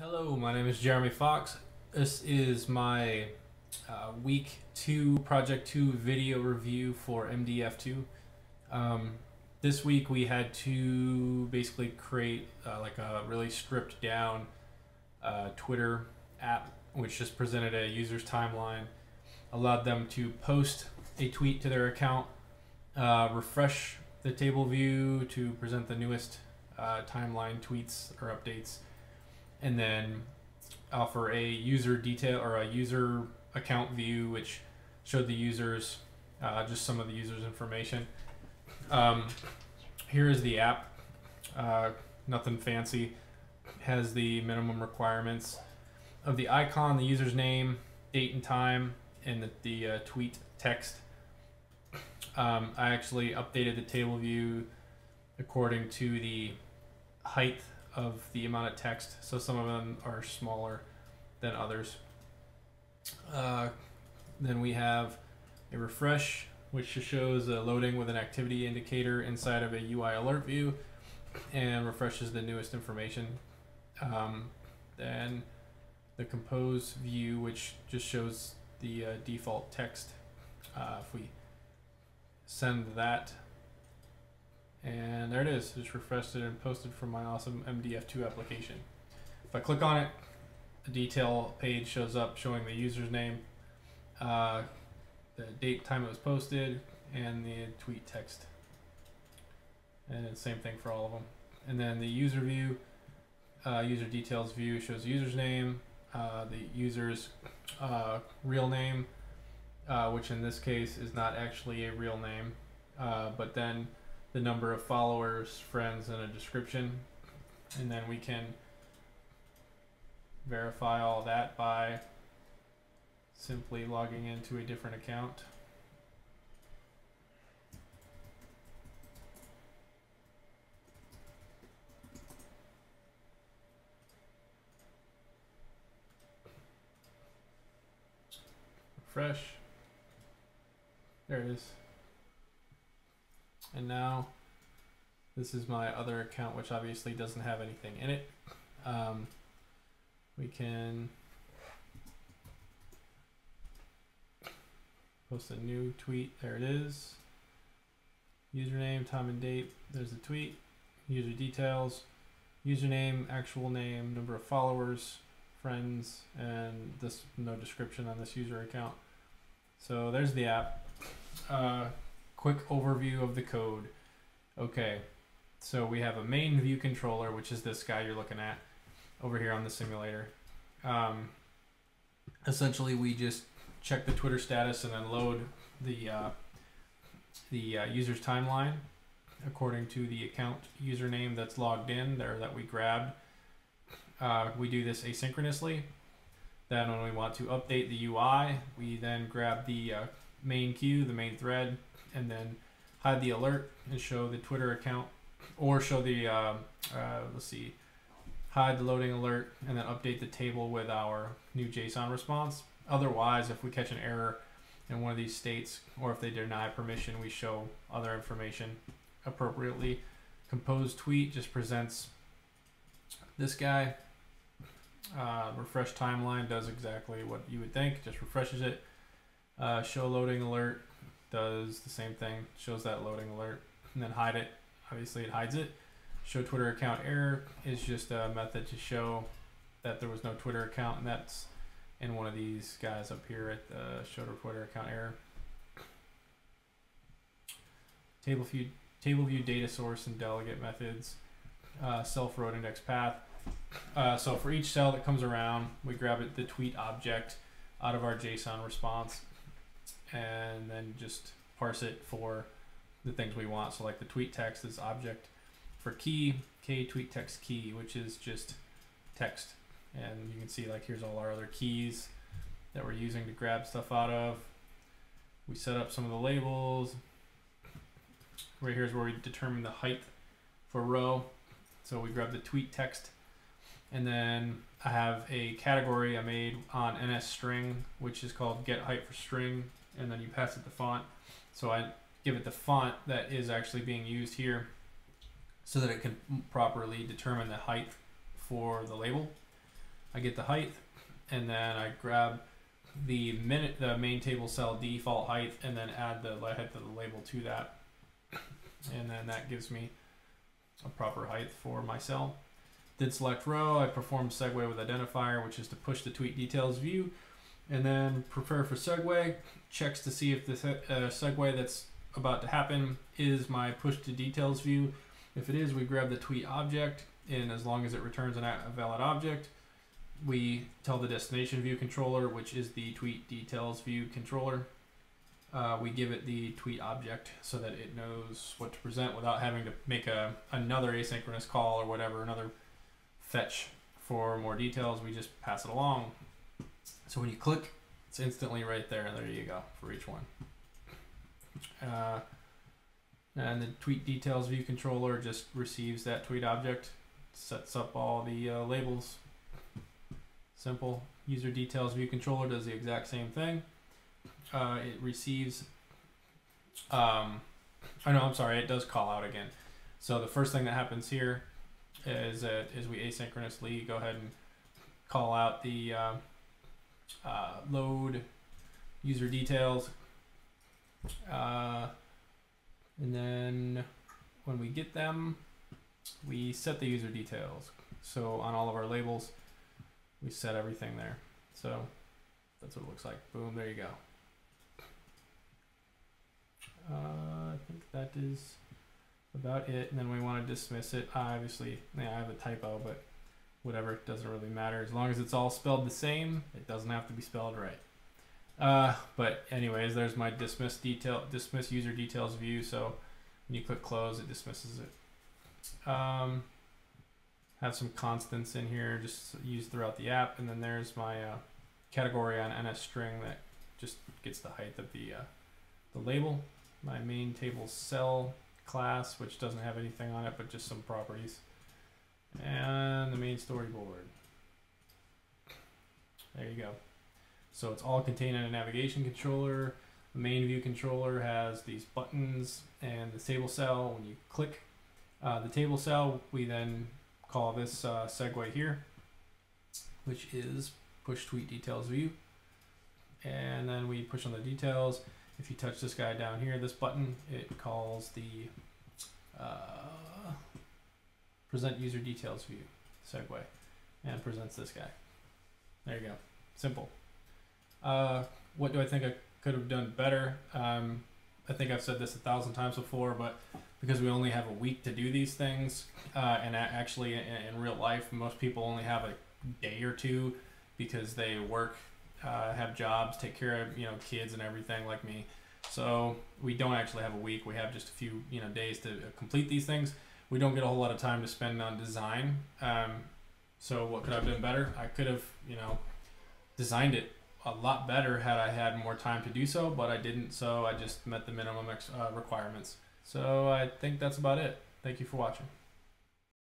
Hello, my name is Jeremy Fox. This is my week 2, project 2 video review for MDF2. This week we had to basically create like a really stripped down Twitter app, which just presented a user's timeline, allowed them to post a tweet to their account, refresh the table view to present the newest timeline tweets or updates, and then offer a user detail or a user account view, which showed the users just some of the users' information. Here is the app. Nothing fancy. Has the minimum requirements of the icon, the user's name, date and time, and the tweet text. I actually updated the table view according to the height of the amount of text, so some of them are smaller than others. Then we have a refresh, which just shows a loading with an activity indicator inside of a UI alert view and refreshes the newest information. Then the compose view, which just shows the default text. If we send that, and there it is, just refreshed it and posted from my awesome MDF2 application. If I click on it, the detail page shows up showing the user's name, the date, time it was posted, and the tweet text. And it's the same thing for all of them. And then the user view, user details view shows the user's name, the user's real name, which in this case is not actually a real name, but then the number of followers, friends, and a description. And then we can verify all that by simply logging into a different account. Refresh. There it is. And now this is my other account, which obviously doesn't have anything in it. We can post a new tweet. There it is. Username, time and date. There's the tweet. User details. Username, actual name, number of followers, friends, and this no description on this user account. So there's the app. Quick overview of the code. Okay, so we have a main view controller, which is this guy you're looking at over here on the simulator. Essentially, we just check the Twitter status and then load the user's timeline according to the account username that's logged in there that we grabbed. We do this asynchronously. Then when we want to update the UI, we then grab the main queue, the main thread, and then hide the alert and show the Twitter account, or show the let's see, hide the loading alert and then update the table with our new JSON response. Otherwise, if we catch an error in one of these states, or if they deny permission, we show other information appropriately. Compose tweet just presents this guy. Refresh timeline does exactly what you would think, just refreshes it. Show loading alert does the same thing, shows that loading alert, and then hide it. Obviously it hides it. Show Twitter account error is just a method to show that there was no Twitter account, and that's in one of these guys up here at the show Twitter account error. Table view data source and delegate methods. Self row index path. So for each cell that comes around, we grab the tweet object out of our JSON response and then just parse it for the things we want. So like the tweet text is object for key, k tweet text key, which is just text. And you can see like here's all our other keys that we're using to grab stuff out of. We set up some of the labels. Right here's where we determine the height for row. So we grab the tweet text, and then I have a category I made on NS string, which is called get height for string, and then you pass it the font. So I give it the font that is actually being used here so that it can properly determine the height for the label. I get the height, and then I grab the main table cell default height, and then add the height of the label to that, and then that gives me a proper height for my cell. Did select row, I perform segue with identifier, which is to push the tweet details view, and then prepare for segue, checks to see if the segue that's about to happen is my push to details view. If it is, we grab the tweet object, and as long as it returns a valid object, we tell the destination view controller, which is the tweet details view controller, we give it the tweet object so that it knows what to present without having to make another asynchronous call or whatever, another fetch for more details. We just pass it along. So when you click, it's instantly right there. There you go for each one. And the tweet details view controller just receives that tweet object, sets up all the labels. Simple. User details view controller does the exact same thing. It receives, it does call out again. So the first thing that happens here is we asynchronously go ahead and call out the load user details. And then when we get them, we set the user details. So on all of our labels, we set everything there. So that's what it looks like. Boom, there you go. I think that is about it. And then we want to dismiss it. Obviously, I have a typo, but whatever, it doesn't really matter. As long as it's all spelled the same, it doesn't have to be spelled right. But anyways, there's my dismiss user details view. So when you click close, it dismisses it. Have some constants in here just used throughout the app, and then there's my category on NS string that just gets the height of the label. My main table cell class, which doesn't have anything on it but just some properties, and the main storyboard. There you go. So it's all contained in a navigation controller. The main view controller has these buttons and the table cell. When you click the table cell, we then call this segue here, which is push tweet details view. And then we push on the details. If you touch this guy down here, this button, it calls the present user details view segue and presents this guy. There you go. Simple. What do I think I could have done better? I think I've said this 1,000 times before, but because we only have a week to do these things, and actually in real life, most people only have a day or two because they work, have jobs, take care of kids and everything like me. So we don't actually have a week. We have just a few days to complete these things. We don't get a whole lot of time to spend on design. So what could I have done better? I could have designed it a lot better had I had more time to do so, but I didn't, so I just met the minimum requirements. So I think that's about it. Thank you for watching.